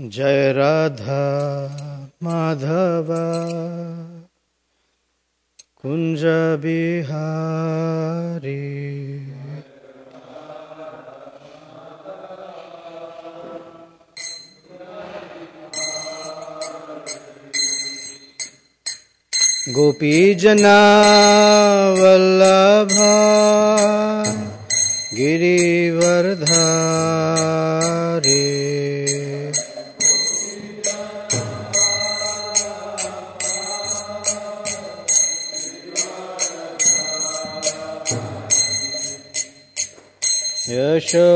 जय राधा माधव कुंज बिहारी। गोपी जना वल्लभा गिरिवरधारी। यशोदानंदन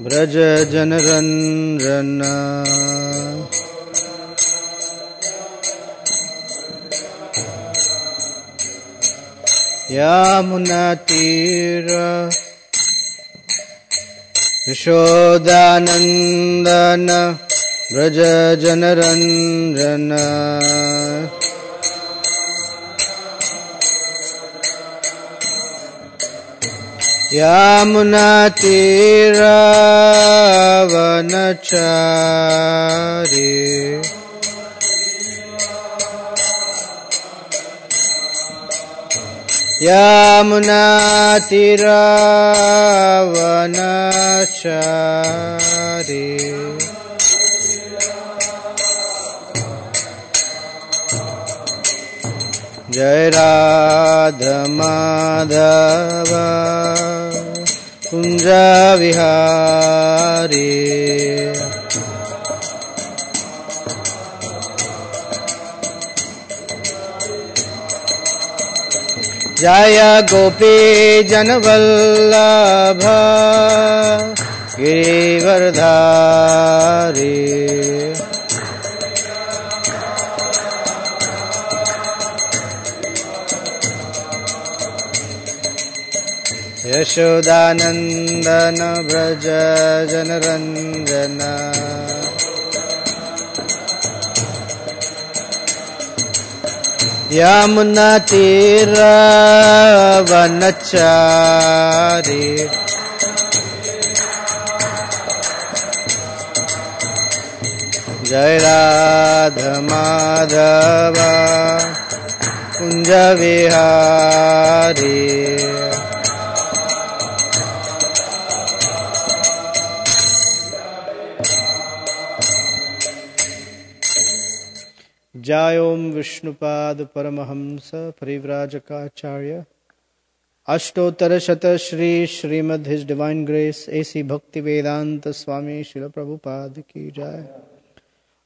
ब्रज जनरंजन। यमुनातीर यशोदानंदन ब्रज जनरंजन। यमुनातीरावनचारी। यमुनातीरावनचारी। जय राधा माधव कुंज विहारी। जय गोपी जनवल्लभ गिरिवरधारी। यशोदानंदन ब्रज जनरंजन। यमुनातीरावनचारी। जय राधा माधव कुंज विहारी। जय ओम विष्णुपाद परमहंस परिव्राजकाचार्य अष्टोत्तर शत Shri Shrimad his divine grace AC भक्ति वेदांत स्वामी शिल प्रभुपाद की जय।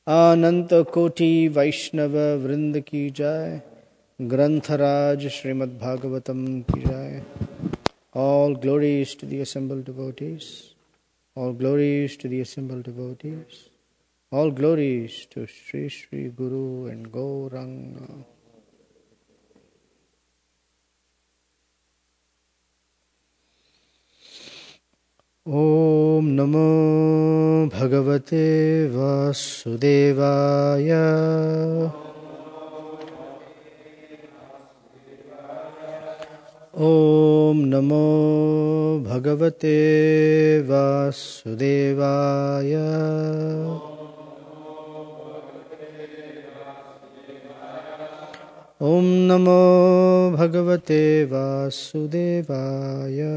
अनंत कोटि वैष्णव वृंद की जय। ग्रंथराज श्रीमद् भागवतम की जय। All glories to the assembled devotees. All glories to the assembled devotees. All glories to Sri Sri Guru and Gauranga. Om Namo Bhagavate Vasudevaya. Om Namo Bhagavate Vasudevaya. Om Namo Bhagavate Vasudevaya.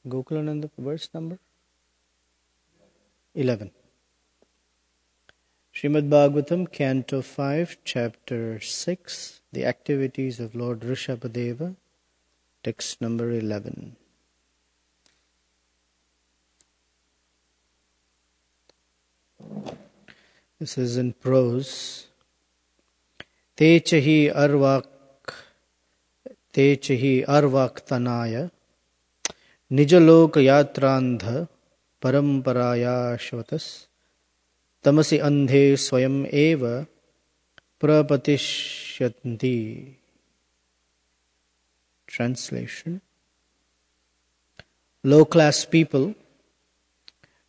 Gokulananda, verse number 11. Srimad Bhagavatam, Canto 5, Chapter 6, The Activities of Lord Rishabhadeva, text number 11. This is in prose. Te chahi arvaktanaya nijalok yatrandha paramparaya shvatas tamasi andhe swayam eva prapatishyanti. Translation. Low-class people,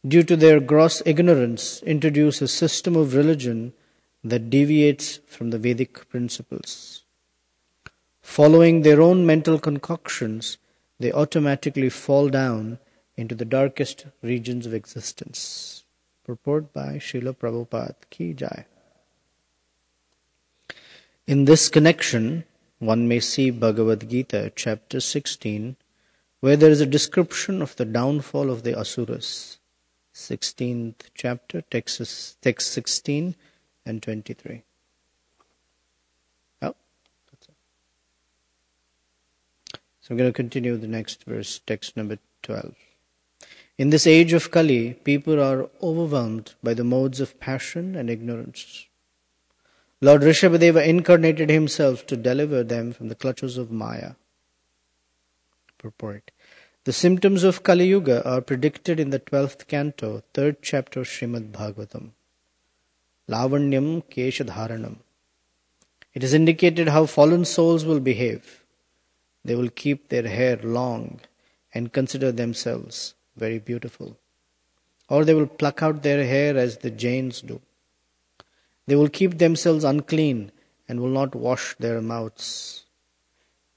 due to their gross ignorance, introduce a system of religion that deviates from the Vedic principles. Following their own mental concoctions, they automatically fall down into the darkest regions of existence. Purport by Srila Prabhupada Ki Jai. In this connection, one may see Bhagavad Gita, chapter 16, where there is a description of the downfall of the Asuras. 16th chapter, text 16 and 23. Oh, that's it. So I'm going to continue the next verse, text number 12. In this age of Kali, people are overwhelmed by the modes of passion and ignorance. Lord Rishabhadeva incarnated himself to deliver them from the clutches of Maya. Purport. The symptoms of Kali Yuga are predicted in the 12th canto, 3rd chapter of Srimad Bhagavatam. Lavanyam Keshadharanam. It is indicated how fallen souls will behave. They will keep their hair long and consider themselves very beautiful. Or they will pluck out their hair as the Jains do. They will keep themselves unclean and will not wash their mouths.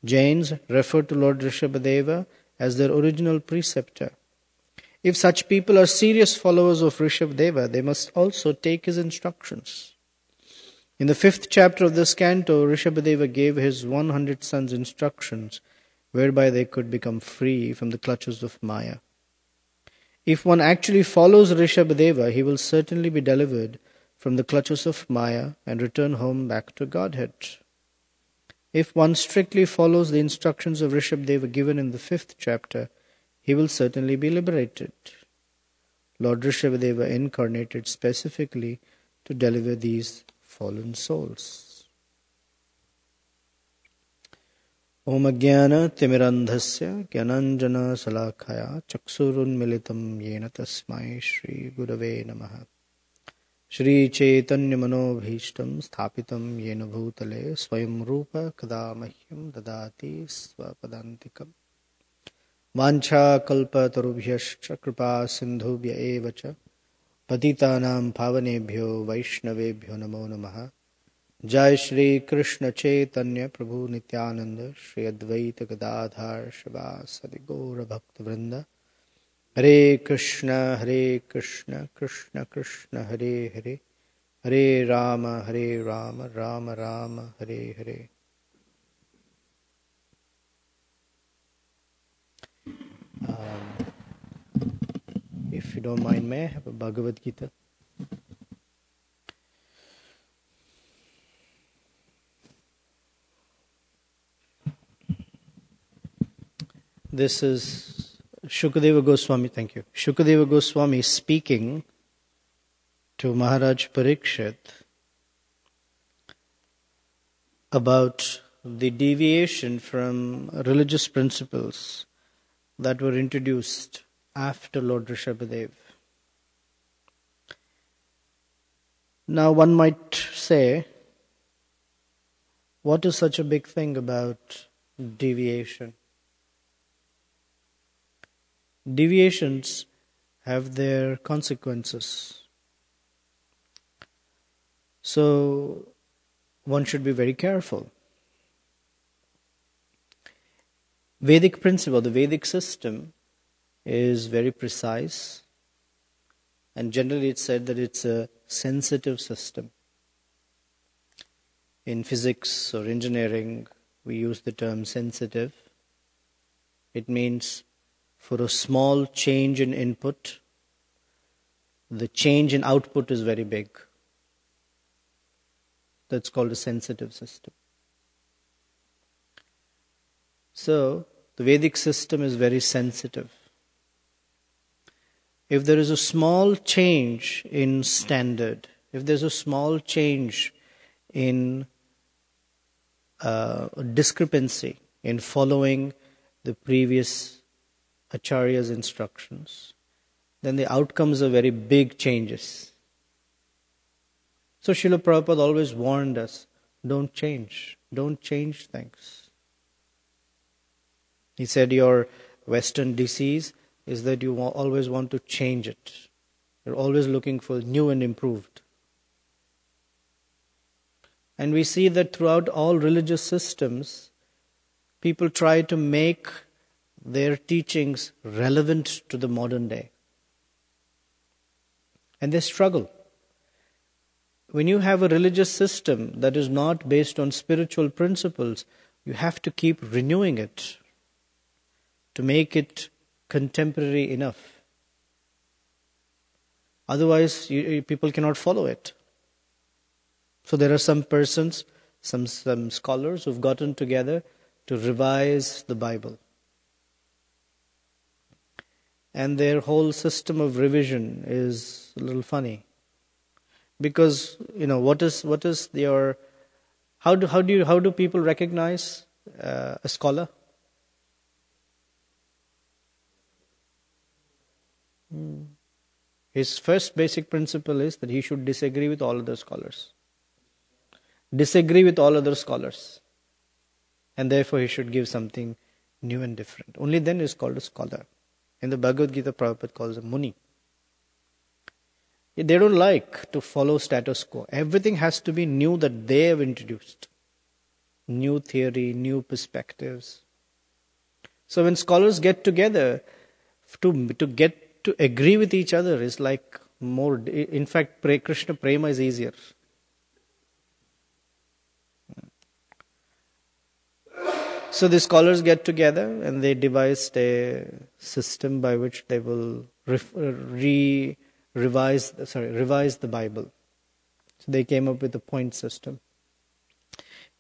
Jains refer to Lord Rishabhadeva as their original preceptor. If such people are serious followers of Rishabhadeva, they must also take his instructions. In the 5th chapter of this canto, Rishabhadeva gave his 100 sons instructions whereby they could become free from the clutches of Maya. If one actually follows Rishabhadeva, he will certainly be delivered from the clutches of Maya and return home back to Godhead. If one strictly follows the instructions of Rishabhadeva given in the 5th chapter, he will certainly be liberated. Lord Rishabhadeva incarnated specifically to deliver these fallen souls. Om Ajnana Timirandhasya Gyananjana Salakhaya Chaksurun Militam Yena Tasmai Shri Gurave Namaha Shri Chaitanya Manobhishtam Sthapitam Yena Bhutale Swayam Rupa Kadamahyam Dadati Swapadantikam Vancha Kalpa Tarubhyascha Kripa Sindhubhya Evacha Patitanam Pavanebhyo Vaishnavebhyo Namo Namaha Jai Shri Krishna Chaitanya Prabhu Nityananda Shri Advaita Gadadhar Shavasadi Gaura Bhakta Vrinda Hare Krishna, Krishna Krishna, Hare Hare, Hare Rama, Rama Rama, Hare Hare. If you don't mind, may I have a Bhagavad Gita? This is Shukadeva Goswami, thank you. Shukadeva Goswami speaking to Maharaj Parikshit about the deviation from religious principles that were introduced after Lord Rishabhadeva. Now one might say, what is such a big thing about deviation? Deviations have their consequences. So one should be very careful. Vedic principle, the Vedic system is very precise, and generally it's said that it's a sensitive system. In physics or engineering, we use the term sensitive. It means for a small change in input, the change in output is very big. That's called a sensitive system. So, the Vedic system is very sensitive. If there is a small change in standard, if there's a small change in discrepancy in following the previous Acharya's instructions, then the outcomes are very big changes. So Srila Prabhupada always warned us, don't change things. He said your Western disease is that you always want to change it. You're always looking for new and improved. And we see that throughout all religious systems, people try to make their teachings relevant to the modern day. And they struggle. When you have a religious system that is not based on spiritual principles, you have to keep renewing it to make it contemporary enough. Otherwise, people cannot follow it. So there are some persons, some scholars who've gotten together to revise the Bible. And their whole system of revision is a little funny. Because, how do people recognize a scholar? His first basic principle is that he should disagree with all other scholars. Disagree with all other scholars. And therefore he should give something new and different. Only then is called a scholar. In the Bhagavad Gita, Prabhupada calls a Muni. They don't like to follow status quo. Everything has to be new that they have introduced. New theory, new perspectives. So when scholars get together to get to agree with each other is like more. In fact, Krishna Prema is easier. So the scholars get together and they devised a system by which they will revise the Bible. So they came up with a point system.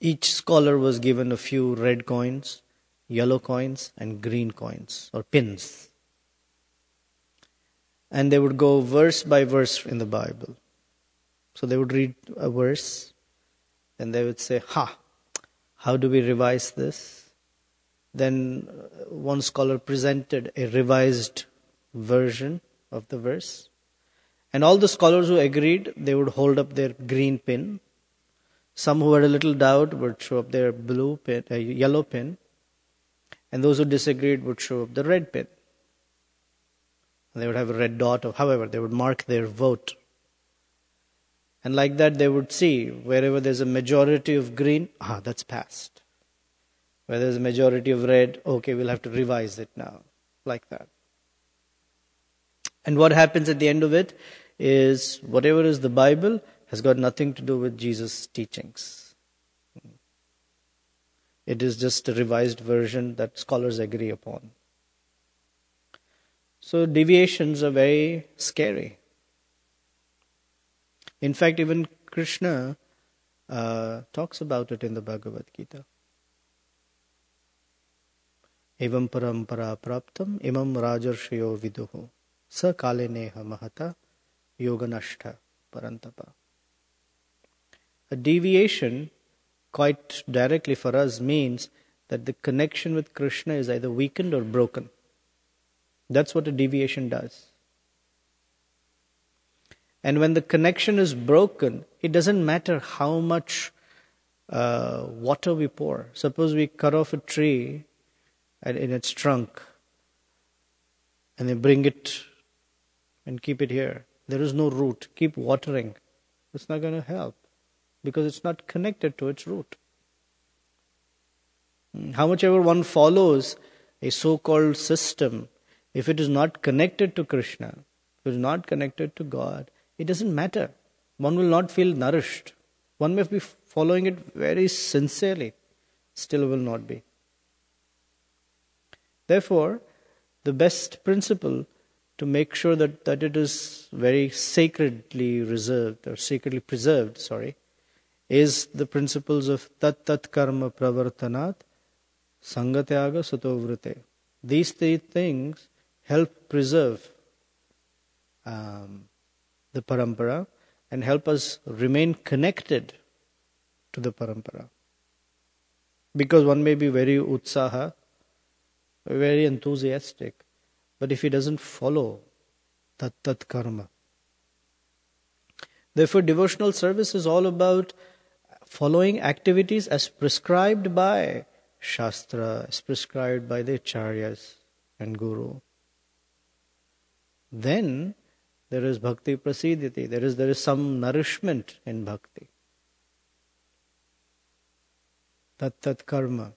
Each scholar was given a few red coins, yellow coins, and green coins or pins. And they would go verse by verse in the Bible. So they would read a verse and they would say, how do we revise this? Then one scholar presented a revised version of the verse. And all the scholars who agreed, they would hold up their green pin. Some who had a little doubt would show up their yellow pin. And those who disagreed would show up the red pin. And they would have a red dot, however, they would mark their vote. And like that they would see, wherever there's a majority of green, that's passed. Where there's a majority of red, okay, we'll have to revise it now. Like that. And what happens at the end of it is, whatever is the Bible has got nothing to do with Jesus' teachings. It is just a revised version that scholars agree upon. So deviations are very scary. In fact, even Krishna talks about it in the Bhagavad Gita. Evam parampara praptam imam rajarshayo viduhu sa kale neha mahata yoganashta parantapa. A deviation, quite directly for us, means that the connection with Krishna is either weakened or broken. That's what a deviation does. And when the connection is broken, it doesn't matter how much water we pour. Suppose we cut off a tree in its trunk and then bring it and keep it here. There is no root. Keep watering. It's not going to help because it's not connected to its root. How much ever one follows a so-called system, if it is not connected to Krishna, if it is not connected to God, it doesn't matter. One will not feel nourished. One may be following it very sincerely, still will not be. Therefore, the best principle to make sure that it is very sacredly reserved or sacredly preserved, is the principles of tat karma pravartanat sangatyaga satovrute. These three things help preserve the parampara and help us remain connected to the parampara. Because one may be very utsaha, very enthusiastic, but if he doesn't follow tat karma. Therefore, devotional service is all about following activities as prescribed by Shastra, as prescribed by the Acharyas and Guru. Then there is bhakti prasidhiti. There is some nourishment in bhakti. Tat karma.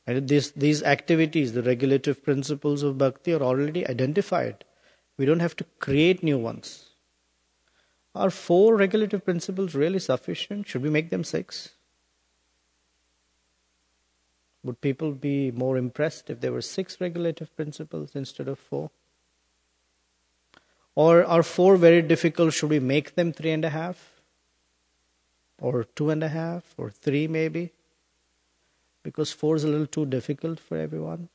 And these activities, the regulative principles of bhakti, are already identified. We don't have to create new ones. Are 4 regulative principles really sufficient? Should we make them 6? Would people be more impressed if there were 6 regulative principles instead of 4? Or are 4 very difficult? Should we make them 3.5? Or 2.5? Or 3 maybe? Because 4 is a little too difficult for everyone.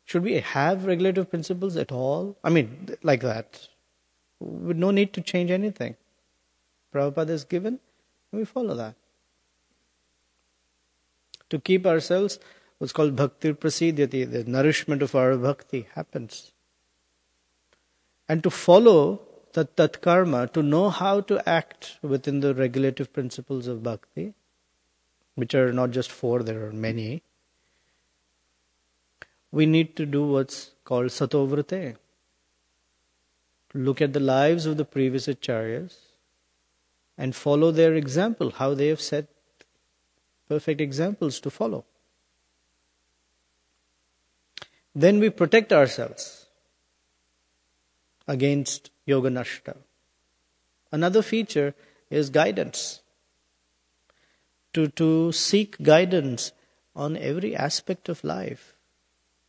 Should we have regulative principles at all? I mean, like that. With no need to change anything. Prabhupada is given, and we follow that. To keep ourselves, what's called bhaktir prasidhyati, the nourishment of our bhakti happens. And to follow tat karma, to know how to act within the regulative principles of bhakti, which are not just 4, there are many, we need to do what's called satovrate. Look at the lives of the previous acharyas and follow their example, how they have set perfect examples to follow. Then we protect ourselves against yoga nashta. Another feature is guidance. To seek guidance on every aspect of life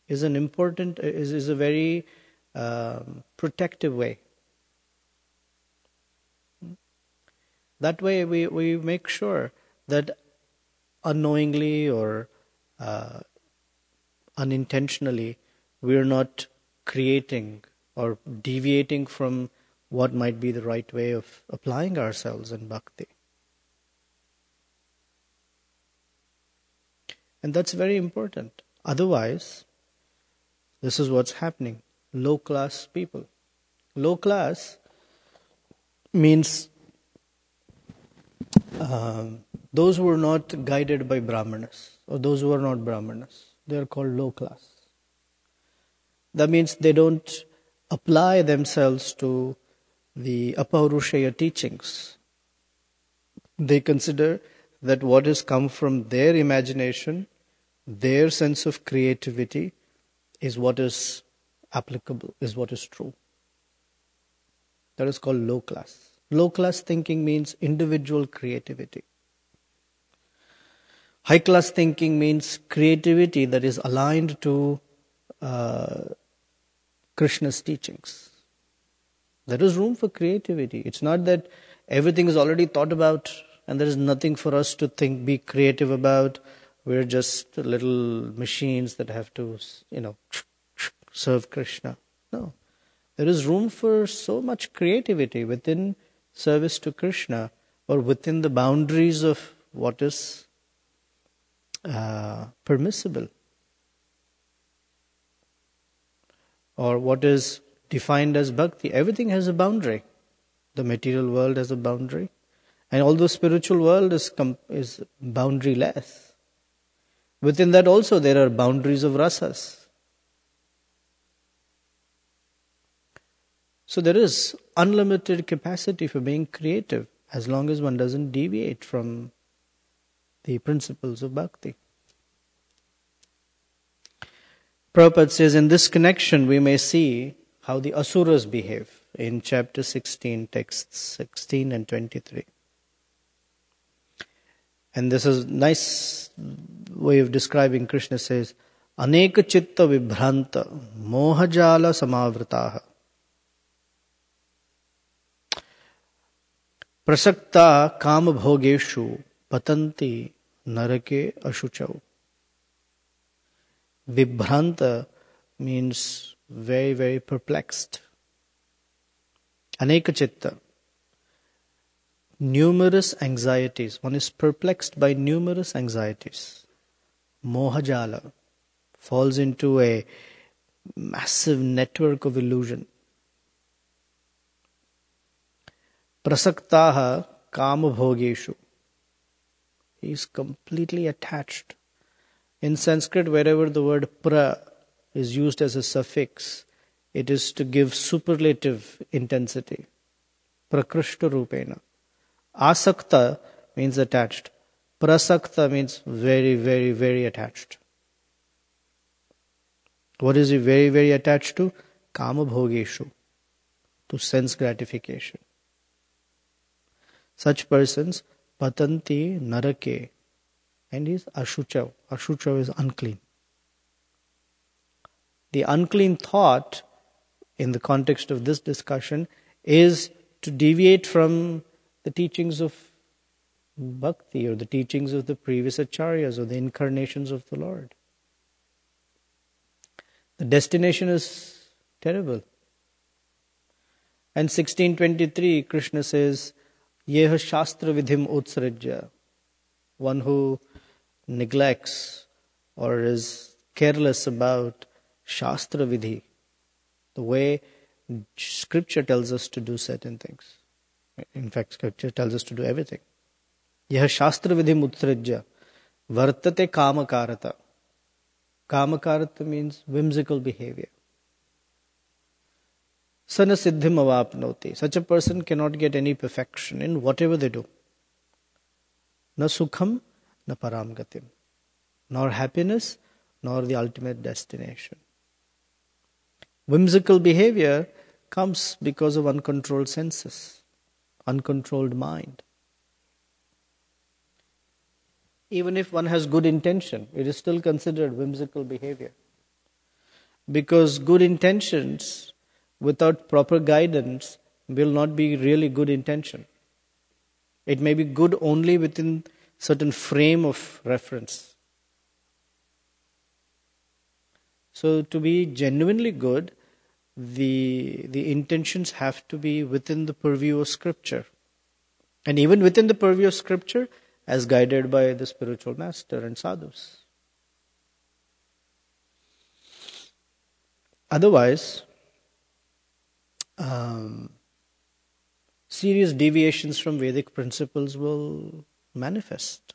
is a very protective way. That way we make sure that unknowingly or unintentionally we are not creating or deviating from what might be the right way of applying ourselves in bhakti. And that's very important. Otherwise, this is what's happening. Low class people. Low class means those who are not guided by Brahmanas, or those who are not Brahmanas. They are called low class. That means they don't apply themselves to the Apaurushaya teachings. They consider that what has come from their imagination, their sense of creativity, is what is applicable, is what is true. That is called low class. Low class thinking means individual creativity. High class thinking means creativity that is aligned to Krishna's teachings. There is room for creativity. It's not that everything is already thought about and there is nothing for us to be creative about. We're just little machines that have to, serve Krishna. No. There is room for so much creativity within service to Krishna, or within the boundaries of what is permissible, or what is defined as bhakti. Everything has a boundary. The material world has a boundary, and although spiritual world is boundaryless, within that also there are boundaries of rasas. So there is unlimited capacity for being creative as long as one doesn't deviate from the principles of bhakti. Prabhupada says, in this connection we may see how the asuras behave in chapter 16, texts 16 and 23. And this is a nice way of describing. Krishna says, Aneka chitta vibhranta mohajala samavritaha prasakta kama bhogeshu patanti narake ashuchau. Vibhranta means very, very perplexed. Aneka chitta, numerous anxieties. One is perplexed by numerous anxieties. Mohajala falls into a massive network of illusion. Prasaktaha kama bhogeshu. He is completely attached. In Sanskrit, wherever the word pra is used as a suffix, it is to give superlative intensity. Prakrishta rupena. Asakta means attached. Prasakta means very, very, very attached. What is he very, very attached to? Kama bhogeshu, to sense gratification. Such persons, patanti narake, and is ashucha. Ashucha is unclean. The unclean thought, in the context of this discussion, is to deviate from the teachings of bhakti or the teachings of the previous acharyas or the incarnations of the Lord. The destination is terrible. And 1623, Krishna says, Yeha Shastra Vidhim Utsrajya, one who neglects or is careless about Shastra Vidhi, the way Scripture tells us to do certain things. In fact, Scripture tells us to do everything. Yeha Shastra Vidhim Utsrajya, Vartate Kamakarata. Kamakarata means whimsical behavior. Sana siddhim avapnoti. Such a person cannot get any perfection in whatever they do. Na sukham, na param gatim. Nor happiness, nor the ultimate destination. Whimsical behavior comes because of uncontrolled senses, uncontrolled mind. Even if one has good intention, it is still considered whimsical behavior. Because good intentions without proper guidance will not be really good intention. It may be good only within certain frame of reference. So to be genuinely good, the intentions have to be within the purview of Scripture. And even within the purview of Scripture, as guided by the spiritual master and sadhus. Otherwise, serious deviations from Vedic principles will manifest.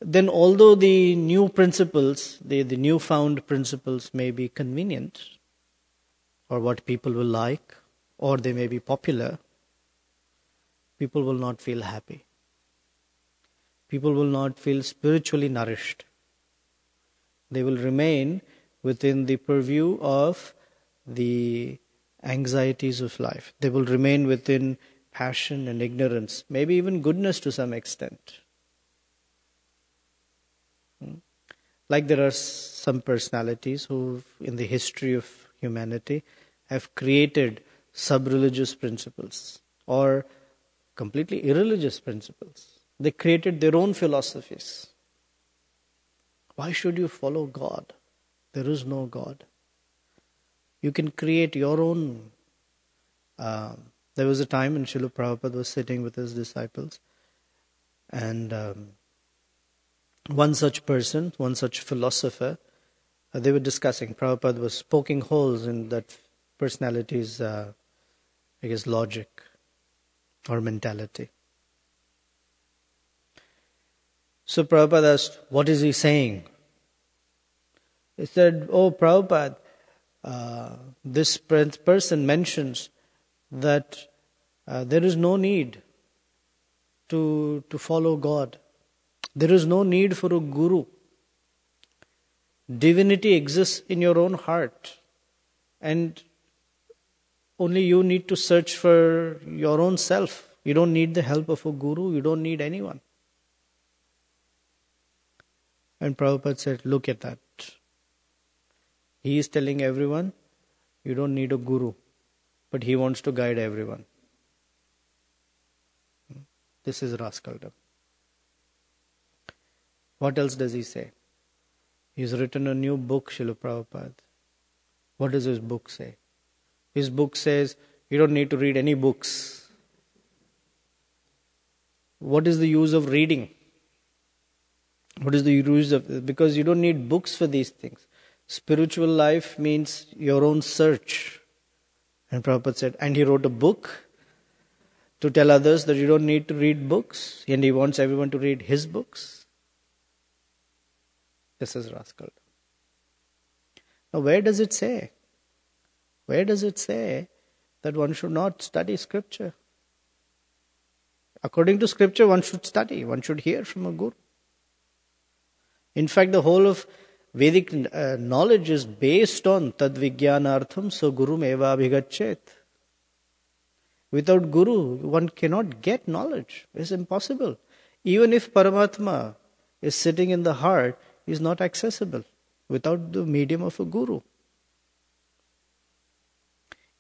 Then although the new principles, the newfound principles may be convenient, or what people will like, or they may be popular, people will not feel happy. People will not feel spiritually nourished. They will remain within the purview of the anxieties of life. They will remain within passion and ignorance, maybe even goodness to some extent. Like there are some personalities who, in the history of humanity, have created sub-religious principles or completely irreligious principles. They created their own philosophies. Why should you follow God? There is no God. You can create your own. There was a time when Srila Prabhupada was sitting with his disciples, and one such person, one such philosopher, they were discussing. Prabhupada was poking holes in that personality's, logic or mentality. So Prabhupada asked, what is he saying? He said, oh Prabhupada, this person mentions that there is no need to follow God. There is no need for a guru. Divinity exists in your own heart, and only you need to search for your own self. You don't need the help of a guru. You don't need anyone. And Prabhupada said, look at that. He is telling everyone, you don't need a guru, but he wants to guide everyone. This is rascaldom. What else does he say? He's written a new book, Srila Prabhupada. What does his book say? His book says, you don't need to read any books. What is the use of reading? What is the use of... Because you don't need books for these things. Spiritual life means your own search. And Prabhupada said, and he wrote a book to tell others that you don't need to read books, and he wants everyone to read his books. This is rascal. Now where does it say? Where does it say that one should not study Scripture? According to scripture, one should study, one should hear from a guru. In fact, the whole of Vedic knowledge is based on tad vijnanartham so guru eva abhigachet. Without guru, one cannot get knowledge. It's impossible. Even if Paramatma is sitting in the heart, he is not accessible without the medium of a guru.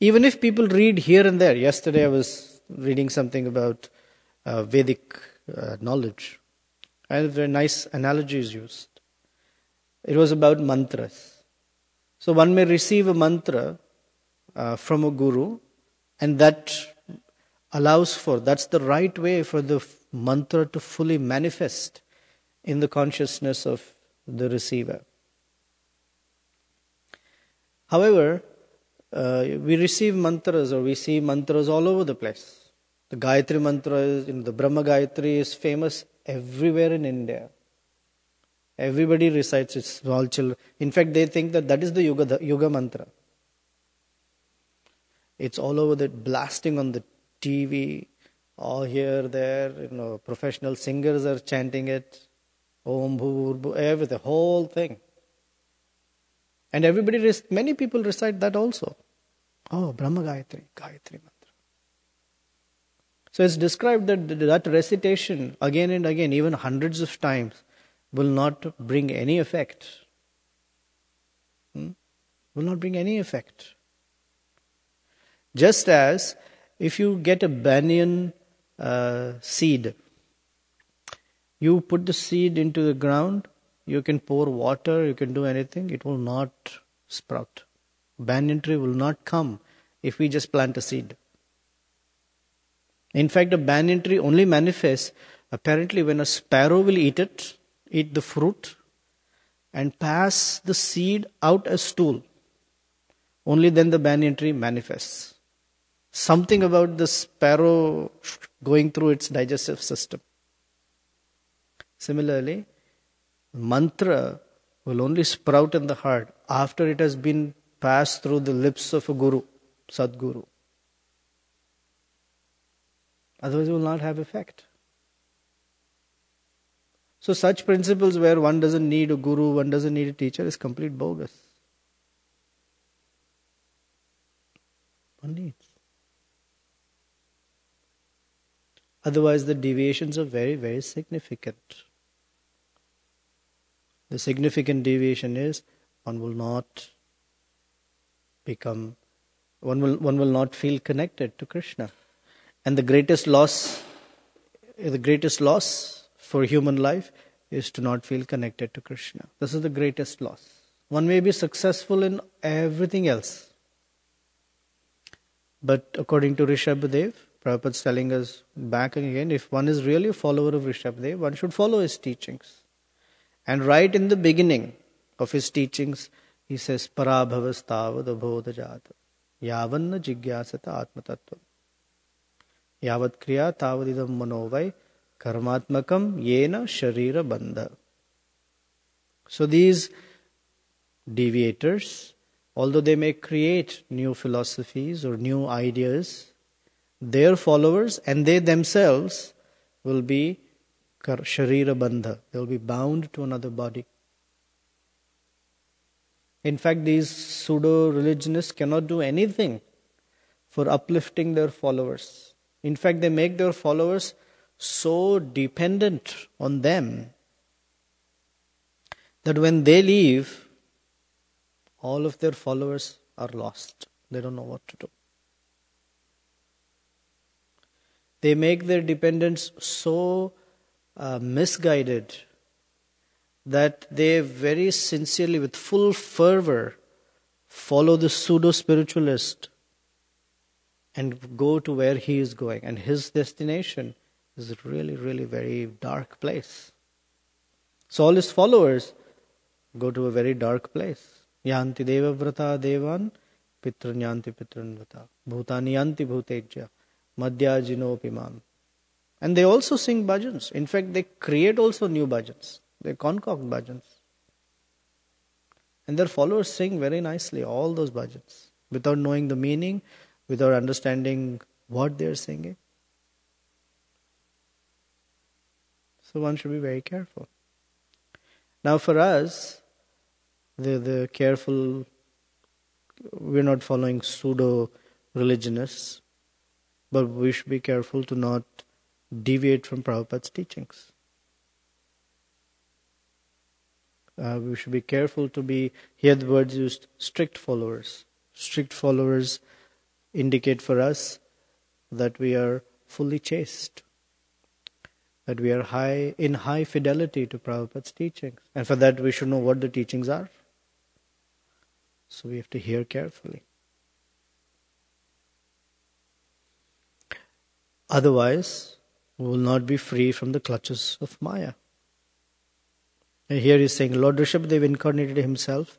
Even if people read here and there. Yesterday I was reading something about Vedic knowledge. And a very nice analogy is used. It was about mantras. So one may receive a mantra from a guru, and that allows for, that's the right way for the mantra to fully manifest in the consciousness of the receiver. However, we receive mantras, or we see mantras all over the place. The Gayatri mantra, the Brahma Gayatri is famous everywhere in India. Everybody recites it, small children. In fact, they think that is the Yuga mantra. It's all over, the blasting on the TV, all here, there. Professional singers are chanting it. Om Bhur, everything, the whole thing. And many people recite that also. Oh, Brahma Gayatri, Gayatri mantra. So it's described that recitation again and again, even hundreds of times, will not bring any effect. Will not bring any effect. Just as if you get a banyan seed, you put the seed into the ground, you can pour water, you can do anything, it will not sprout. Banyan tree will not come if we just plant a seed. In fact, a banyan tree only manifests apparently when a sparrow will eat the fruit, and pass the seed out as stool. Only then the banyan tree manifests. Something about the sparrow going through its digestive system. Similarly, mantra will only sprout in the heart after it has been passed through the lips of a guru, Sadguru. Otherwise it will not have effect. So such principles where one doesn't need a guru, one doesn't need a teacher is complete bogus. One needs. Otherwise the deviations are very, very significant. The significant deviation is one will not feel connected to Krishna. And the greatest loss for human life is to not feel connected to Krishna. This is the greatest loss. One may be successful in everything else. But according to Rishabhadev, Prabhupada is telling us back again, if one is really a follower of Rishabhadev, one should follow his teachings. And right in the beginning of his teachings, he says, Parabhavastavad abhodajata yavanna jigyasata atmatattva yavat kriya tavadidam manovai karmatmakam yena sharira bandha. So these deviators, although they may create new philosophies or new ideas, their followers and they themselves will be sharira bandha. They will be bound to another body. In fact, these pseudo-religionists cannot do anything for uplifting their followers. In fact, they make their followers so dependent on them that when they leave, all of their followers are lost. They don't know what to do. They make their dependents so misguided that they very sincerely, with full fervor, follow the pseudo-spiritualist and go to where he is going. And his destination is really, really very dark place. So all his followers go to a very dark place. Yanti deva vrata devan pitran yanti pitran vrata bhutani yanti bhutejya madhya jinopimam. And they also sing bhajans. In fact, they create also new bhajans. They concoct bhajans. And their followers sing very nicely all those bhajans without knowing the meaning, without understanding what they are singing. So one should be very careful. Now for us, the careful, we're not following pseudo-religionists, but we should be careful to not deviate from Prabhupada's teachings. We should be careful to be, here the words used, strict followers. Strict followers indicate for us that we are fully chaste, that we are in high fidelity to Prabhupada's teachings. And for that we should know what the teachings are. So we have to hear carefully. Otherwise, we will not be free from the clutches of Maya. And here he's saying, Lord Rishabhadeva incarnated himself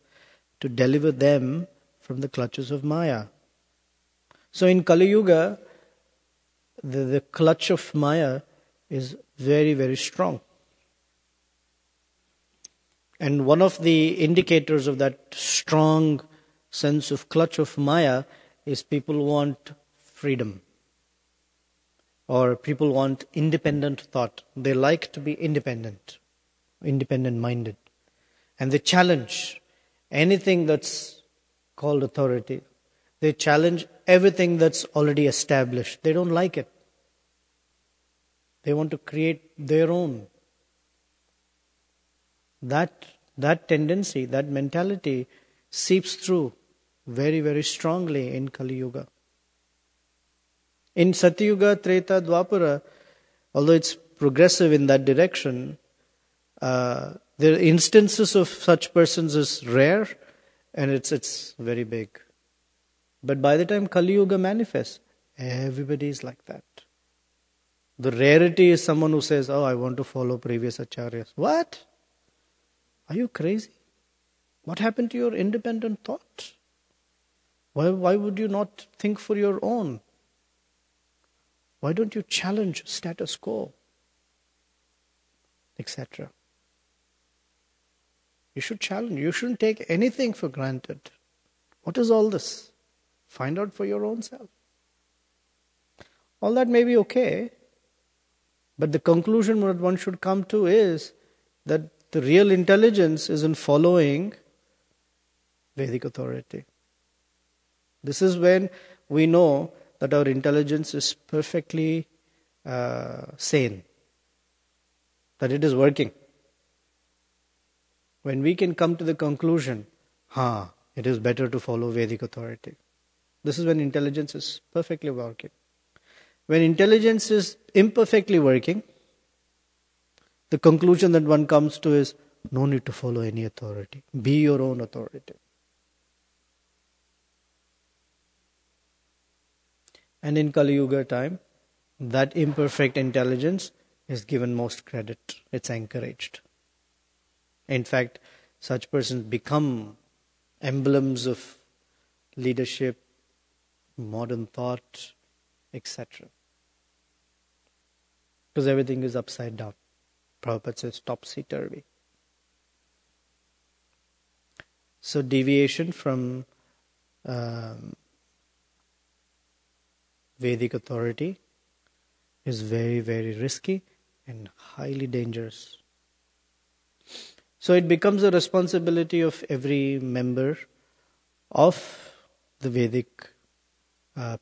to deliver them from the clutches of Maya. So in Kali Yuga, the clutch of Maya is very, very strong. And one of the indicators of that strong sense of clutch of Maya is people want freedom. Or people want independent thought. They like to be independent-minded. And they challenge anything that's called authority. They challenge everything that's already established. They don't like it. They want to create their own. That tendency, that mentality seeps through very, very strongly in Kali Yuga. In Satyuga, Treta, Dwapara, although it's progressive in that direction, the instances of such persons is rare and it's very big. But by the time Kali Yuga manifests, everybody is like that. The rarity is someone who says, I want to follow previous acharyas. What? Are you crazy? What happened to your independent thought? Why would you not think for your own? Why don't you challenge status quo? Etc. You should challenge. You shouldn't take anything for granted. What is all this? Find out for your own self. All that may be okay, but the conclusion that one should come to is that the real intelligence is in following Vedic authority. This is when we know that our intelligence is perfectly sane, that it is working. When we can come to the conclusion, it is better to follow Vedic authority. This is when intelligence is perfectly working. When intelligence is imperfectly working, the conclusion that one comes to is, no need to follow any authority. Be your own authority. And in Kali Yuga time, that imperfect intelligence is given most credit. It's encouraged. In fact, such persons become emblems of leadership, modern thought, etc. Because everything is upside down. Prabhupada says topsy-turvy. So deviation from Vedic authority is very, very risky and highly dangerous. So it becomes a responsibility of every member of the Vedic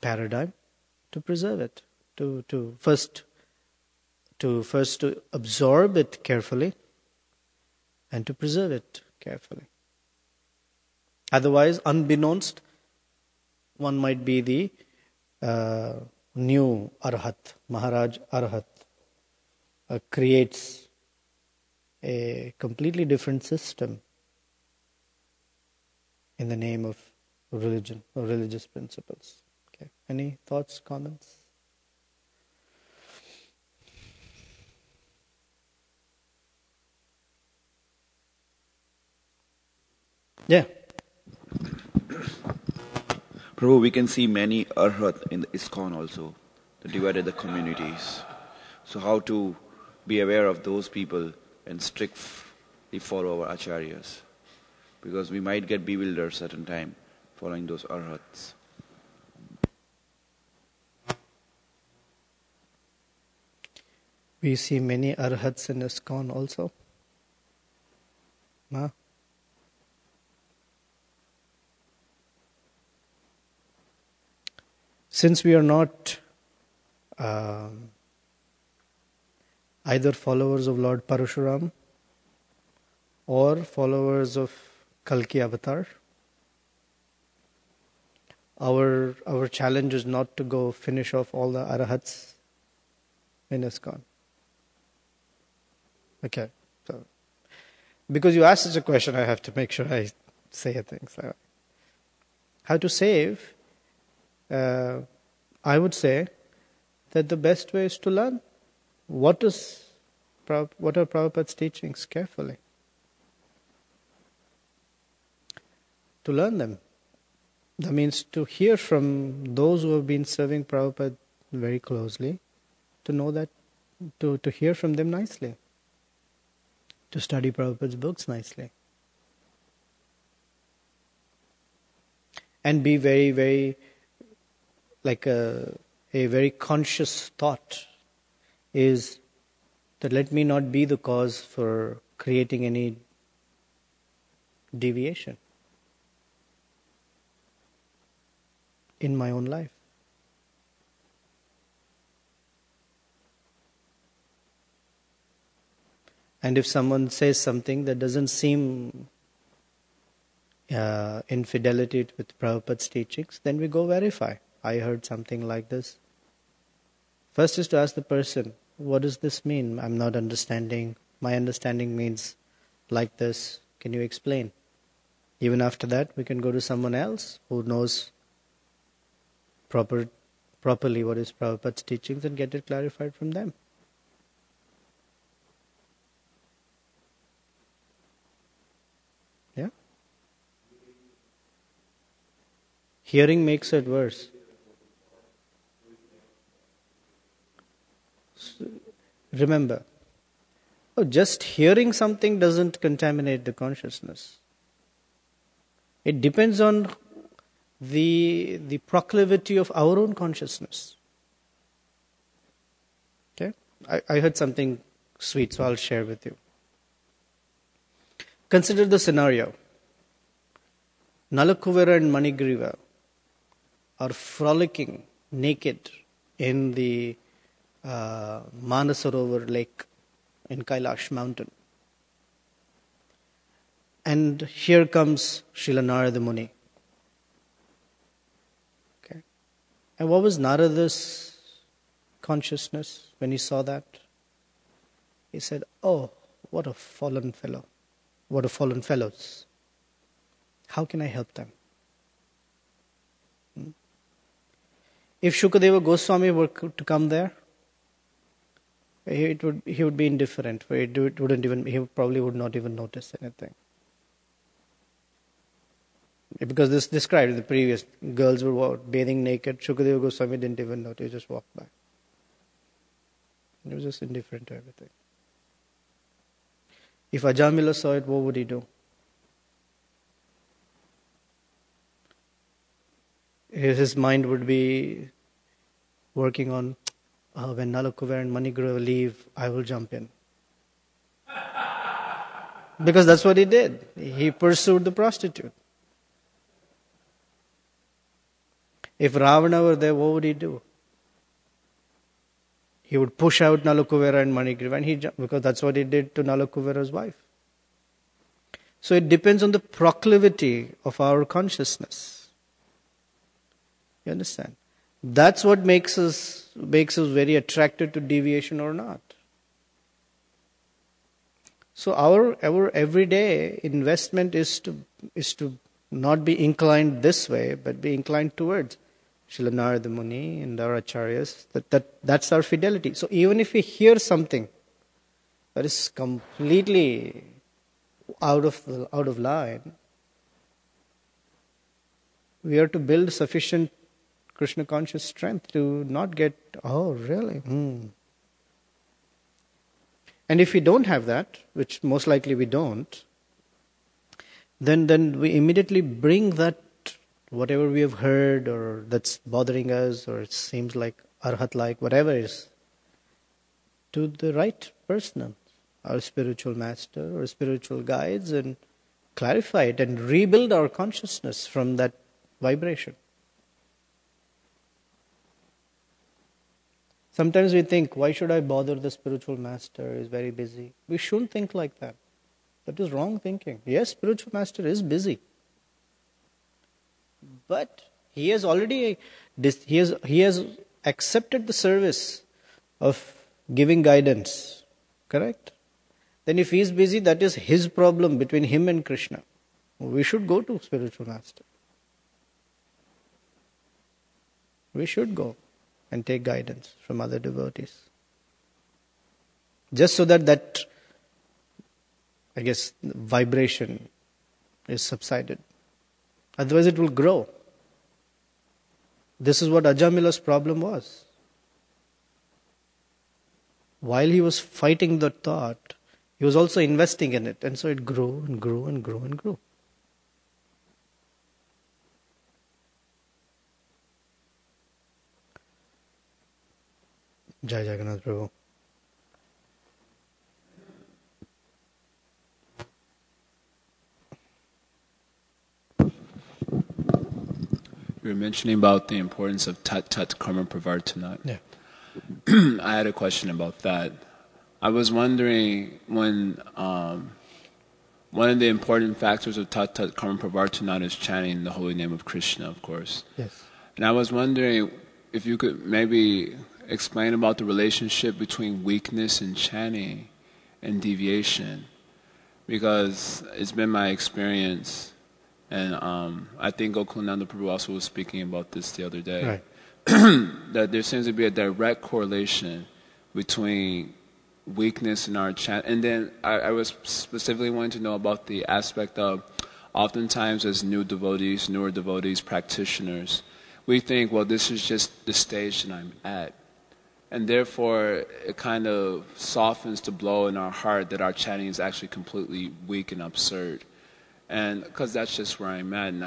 paradigm to preserve it, to first to absorb it carefully and to preserve it carefully. Otherwise, unbeknownst, one might be the new Arhat, Maharaj Arhat, creates a completely different system in the name of religion or religious principles. Okay. Any thoughts, comments? Yeah. Prabhu, we can see many arhat in the ISKCON also, the divided the communities. So how to be aware of those people and strictly follow our acharyas? Because we might get bewildered certain time following those arhats. We see many arhats in ISKCON also. Huh? Since we are not either followers of Lord Parashuram or followers of Kalki Avatar, our challenge is not to go finish off all the arhats in ISKCON. Okay, so because you asked such a question, I have to make sure I say things. How to save? I would say that the best way is to learn what are Prabhupada's teachings carefully. To learn them. That means to hear from those who have been serving Prabhupada very closely, to know that, to hear from them nicely, to study Prabhupada's books nicely. And be very, very, like a very conscious thought is that let me not be the cause for creating any deviation in my own life. And if someone says something that doesn't seem infidelity with Prabhupada's teachings, then we go verify. I heard something like this. First is to ask the person, what does this mean? I'm not understanding. My understanding means like this. Can you explain? Even after that, we can go to someone else who knows properly what is Prabhupada's teachings and get it clarified from them. Yeah? Hearing makes it worse. Remember, just hearing something doesn't contaminate the consciousness. It depends on the proclivity of our own consciousness. Okay? I heard something sweet, so I'll share with you. Consider the scenario. Nalakuvara and Manigriva are frolicking naked in the Manasarovar lake in Kailash mountain. And here comes Srila Narada Muni. Okay. And what was Narada's consciousness when he saw that? He said, oh, what a fallen fellow. What a fallen fellows. How can I help them? If Shukadeva Goswami were to come there, he would be indifferent. He probably would not even notice anything. Because this described in the previous, girls were bathing naked. Shukadeva Goswami didn't even notice. He just walked by. He was just indifferent to everything. If Ajamila saw it, what would he do? His mind would be working on, when Nalakuvar and Manigriva leave, I will jump in. Because that's what he did. He pursued the prostitute. If Ravana were there, what would he do? He would push out Nalakuvara and Manigriva, and because that's what he did to Nalakuvara's wife. So it depends on the proclivity of our consciousness. You understand? That's what makes us very attracted to deviation or not. So our everyday investment is to not be inclined this way, but be inclined towards Srila Narada Muni and our acharyas. That's our fidelity. So even if we hear something that is completely out of line, we are to build sufficient Krishna conscious strength to not get, oh really? And if we don't have that, which most likely we don't, then we immediately bring that, whatever we have heard or that's bothering us or it seems like arhat-like, whatever is, to the right person, our spiritual master or spiritual guides, and clarify it and rebuild our consciousness from that vibration. Sometimes we think, why should I bother the spiritual master? He's very busy. We shouldn't think like that. That is wrong thinking. Yes, spiritual master is busy. But he has already he has accepted the service of giving guidance. Correct? Then if he is busy, that is his problem between him and Krishna. We should go to spiritual master. We should go and take guidance from other devotees. Just so that I guess, vibration is subsided. Otherwise it will grow. This is what Ajamila's problem was. While he was fighting the thought, he was also investing in it. And so it grew and grew and grew and grew. Jai Jagannath Prabhu. You were mentioning about the importance of tat tat karma pravartana. Yeah. I had a question about that. I was wondering when one of the important factors of tat tat karma pravartana is chanting the holy name of Krishna, of course. Yes. And I was wondering if you could maybe explain about the relationship between weakness in chanting and deviation, because it's been my experience, and I think Gokulananda Prabhu also was speaking about this the other day, Right. that there seems to be a direct correlation between weakness in our chant. And then I was specifically wanting to know about the aspect of, oftentimes as newer devotees, practitioners, we think, well, this is just the stage that I'm at. And therefore, it kind of softens the blow in our heart that our chanting is actually completely weak and absurd. And because that's just where I'm at, and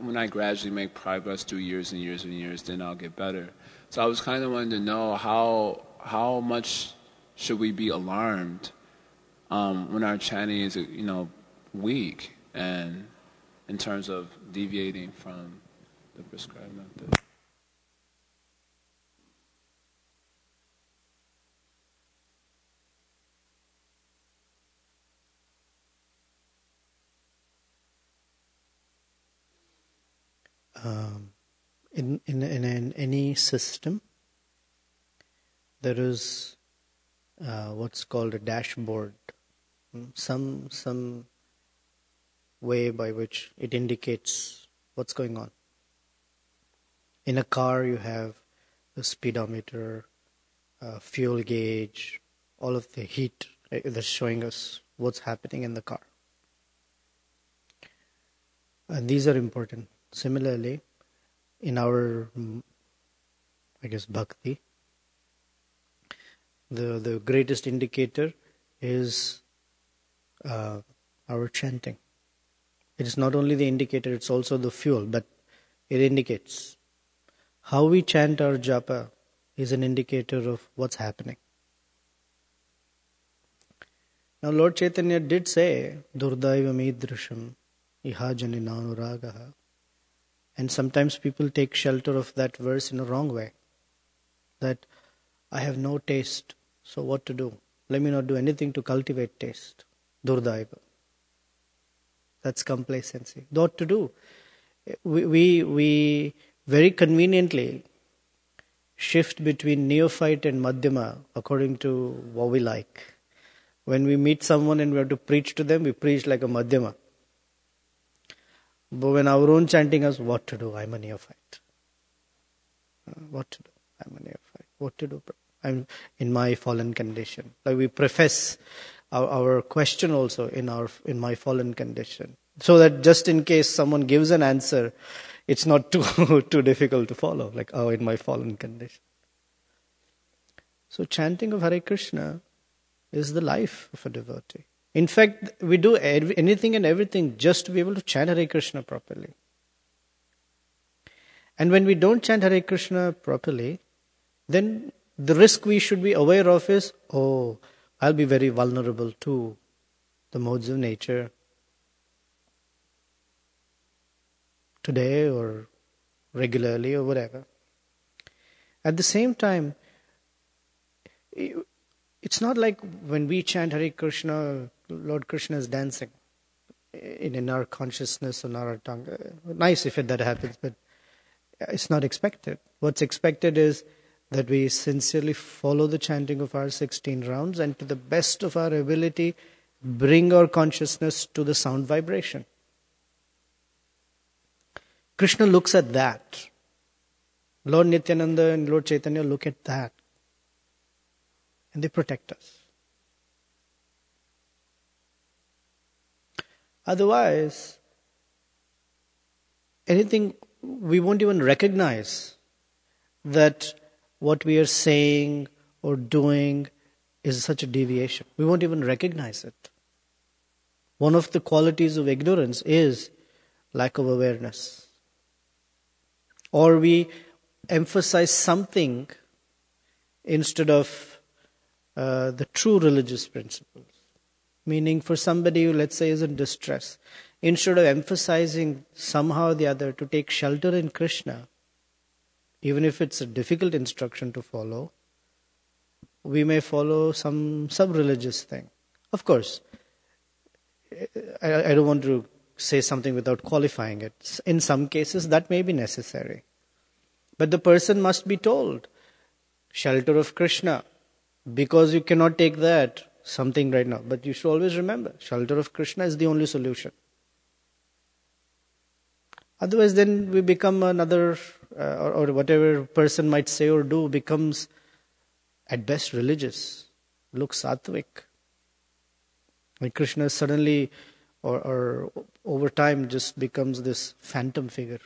when I gradually make progress through years and years and years, then I'll get better. So I was kind of wanting to know how much should we be alarmed when our chanting is, weak, and in terms of deviating from the prescribed method. In any system, there is what's called a dashboard, some way by which it indicates what's going on. In a car, you have a speedometer, a fuel gauge, all of the heat that's showing us what's happening in the car. And these are important. Similarly, in our, bhakti, the greatest indicator is our chanting. It is not only the indicator, it's also the fuel, but it indicates. How we chant our japa is an indicator of what's happening. Now Lord Chaitanya did say, Durdaivam idrisham iha janinanuragaha. And sometimes people take shelter of that verse in a wrong way. That I have no taste, so what to do? Let me not do anything to cultivate taste. Durdaiva. That's complacency. What to do? We very conveniently shift between neophyte and madhyama according to what we like. When we meet someone and we have to preach to them, we preach like a madhyama. But when our own chanting is, what to do? I'm a neophyte. What to do? I'm a neophyte. What to do? I'm in my fallen condition. Like we preface our question also in my fallen condition. So that just in case someone gives an answer, it's not too difficult to follow. Like, in my fallen condition. So chanting of Hare Krishna is the life of a devotee. In fact, we do anything and everything just to be able to chant Hare Krishna properly. And when we don't chant Hare Krishna properly, then the risk we should be aware of is, I'll be very vulnerable to the modes of nature today or regularly or whatever. At the same time, it's not like when we chant Hare Krishna, Lord Krishna is dancing in our consciousness, on our tongue. Nice if that happens, but it's not expected. What's expected is that we sincerely follow the chanting of our 16 rounds and to the best of our ability bring our consciousness to the sound vibration. Krishna looks at that. Lord Nityananda and Lord Chaitanya look at that. And they protect us. Otherwise, we won't even recognize that what we are saying or doing is such a deviation. We won't even recognize it. One of the qualities of ignorance is lack of awareness. Or we emphasize something instead of the true religious principles. Meaning for somebody who, let's say, is in distress, instead of emphasizing somehow or the other to take shelter in Krishna, even if it's a difficult instruction to follow, we may follow some sub-religious thing. Of course, I don't want to say something without qualifying it. In some cases, that may be necessary. But the person must be told, shelter of Krishna, because you cannot take that, something right now. But you should always remember, shelter of Krishna is the only solution. Otherwise, then we become another, or whatever person might say or do becomes, at best, religious, looks sattvic. And Krishna suddenly, or over time, just becomes this phantom figure.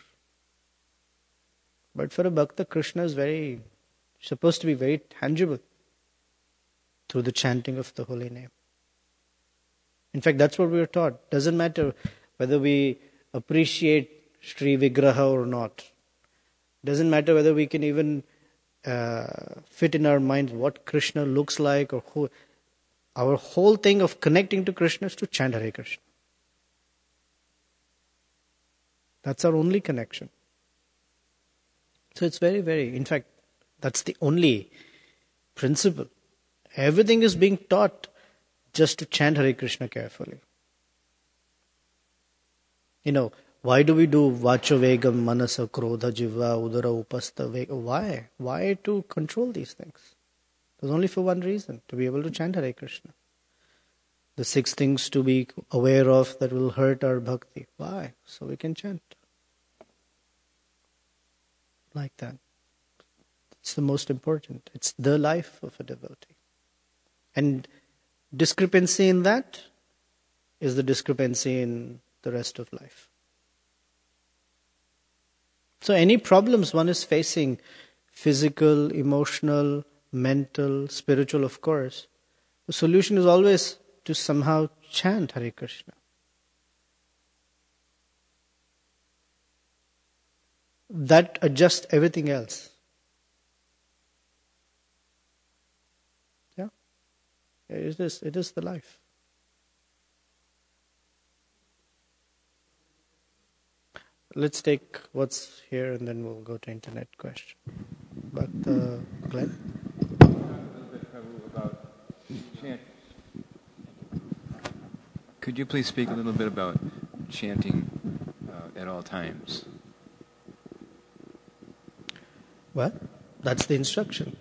But for a bhakta, Krishna is supposed to be very tangible through the chanting of the holy name. In fact, that's what we are taught. Doesn't matter whether we appreciate Sri Vigraha or not. Doesn't matter whether we can even fit in our minds what Krishna looks like or who. Our whole thing of connecting to Krishna is to chant Hare Krishna. That's our only connection. So it's very, very, in fact, that's the only principle. Everything is being taught just to chant Hare Krishna carefully. Why do we do Vacho Vegam, Manasa, Krodha, Jiva, Udara, Upasta, Vega? Why? Why to control these things? There's only for one reason, to be able to chant Hare Krishna. The 6 things to be aware of that will hurt our bhakti. Why? So we can chant. Like that. It's the most important. It's the life of a devotee. And discrepancy in that is the discrepancy in the rest of life. So any problems one is facing, physical, emotional, mental, spiritual, of course, the solution is always to somehow chant Hare Krishna. That adjusts everything else. Yeah? It is the life. Let's take what's here and then we'll go to internet question. But Glenn? A little bit, Prabhu, about chanting. Could you please speak a little bit about chanting at all times? Well, that's the instruction.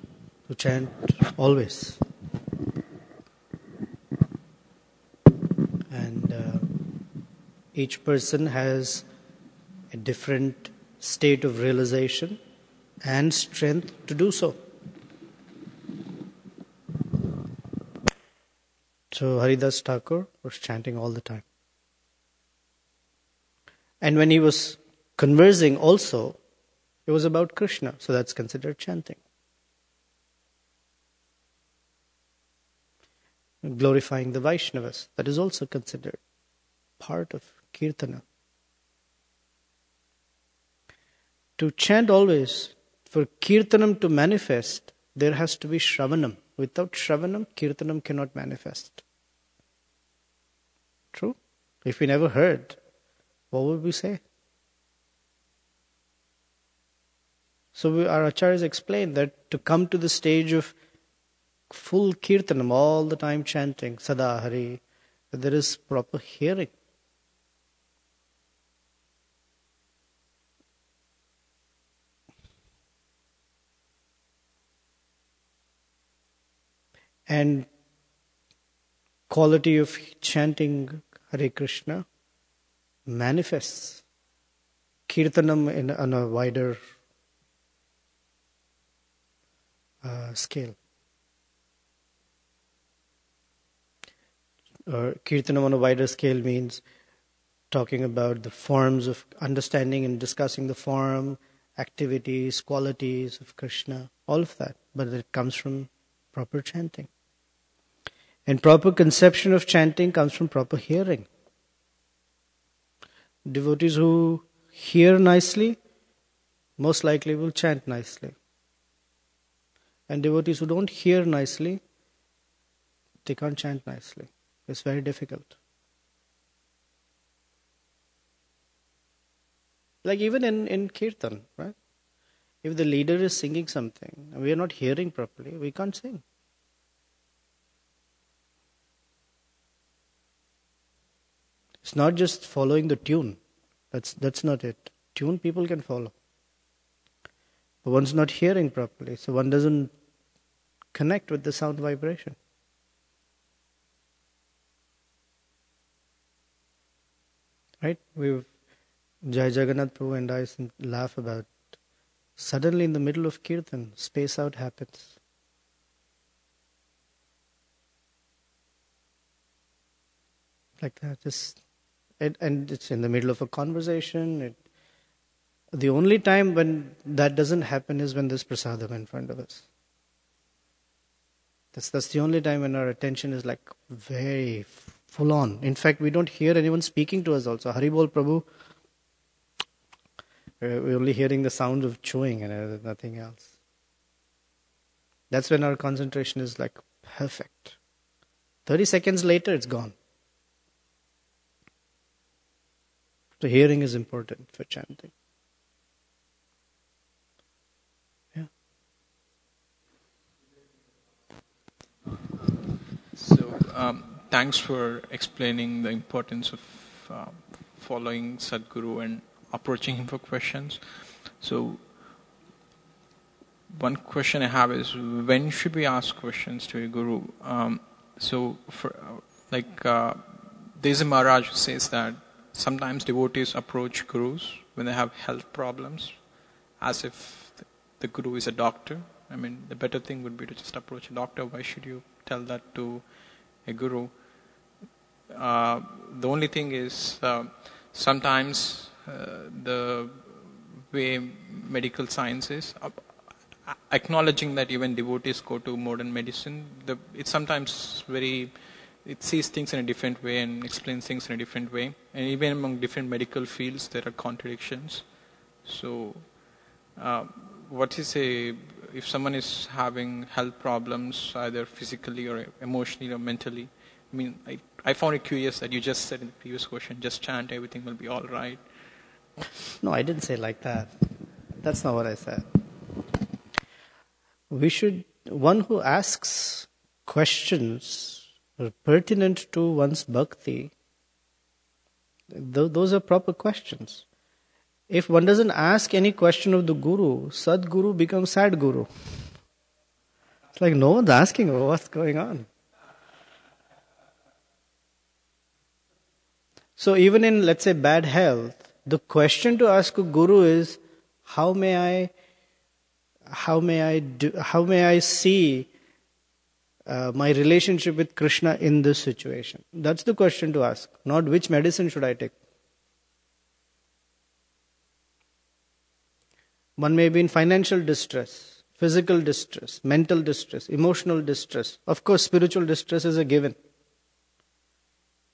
To chant always. And each person has a different state of realization and strength to do so. So Haridas Thakur was chanting all the time. And when he was conversing also, it was about Krishna, so that's considered chanting. Glorifying the Vaishnavas, that is also considered part of Kirtana. To chant always, for Kirtanam to manifest, there has to be Shravanam. Without Shravanam, Kirtanam cannot manifest. True? If we never heard, what would we say? So our acharyas explain that to come to the stage of full Kirtanam, all the time chanting, Sada Hari, that there is proper hearing. And quality of chanting Hare Krishna manifests Kirtanam on a wider scale. Kirtanam on a wider scale means talking about the forms of understanding and discussing the form, activities, qualities of Krishna, all of that. But it comes from proper chanting. And proper conception of chanting comes from proper hearing. Devotees who hear nicely, most likely will chant nicely. And devotees who don't hear nicely, they can't chant nicely. It's very difficult. Like even in Kirtan, right? If the leader is singing something and we are not hearing properly, we can't sing. It's not just following the tune. That's not it. Tune people can follow. But one's not hearing properly, so one doesn't connect with the sound vibration. Right? Jai Jagannath Prabhu and I laugh about, suddenly in the middle of Kirtan, space out happens. Like that, and it's in the middle of a conversation. The only time when that doesn't happen is when there's prasadam in front of us. That's the only time when our attention is like very full on. In fact, we don't hear anyone speaking to us also. Hari Bol Prabhu, we're only hearing the sound of chewing and nothing else. That's when our concentration is like perfect. 30 seconds later, it's gone. So hearing is important for chanting. Yeah. So, thanks for explaining the importance of following Sadhguru and approaching him for questions. So, one question I have is, when should we ask questions to a guru? There's a Maharaj who says that sometimes devotees approach gurus when they have health problems, as if the guru is a doctor. I mean, the better thing would be to just approach a doctor. Why should you tell that to a guru? The only thing is, sometimes the way medical science is, acknowledging that even devotees go to modern medicine, it's sometimes it sees things in a different way and explains things in a different way. And even among different medical fields, there are contradictions. So, if someone is having health problems, either physically or emotionally or mentally, I mean, I found it curious that you just said in the previous question, just chant, everything will be all right. No, I didn't say like that. That's not what I said. One who asks questions pertinent to one's bhakti, those are proper questions. If one doesn't ask any question of the guru, Sadguru becomes sad guru. It's like no one's asking what's going on. So even in, let's say, bad health, the question to ask a guru is, how may I see my relationship with Krishna in this situation? That's the question to ask, not which medicine should I take. One may be in financial distress, physical distress, mental distress, emotional distress. Of course, spiritual distress is a given.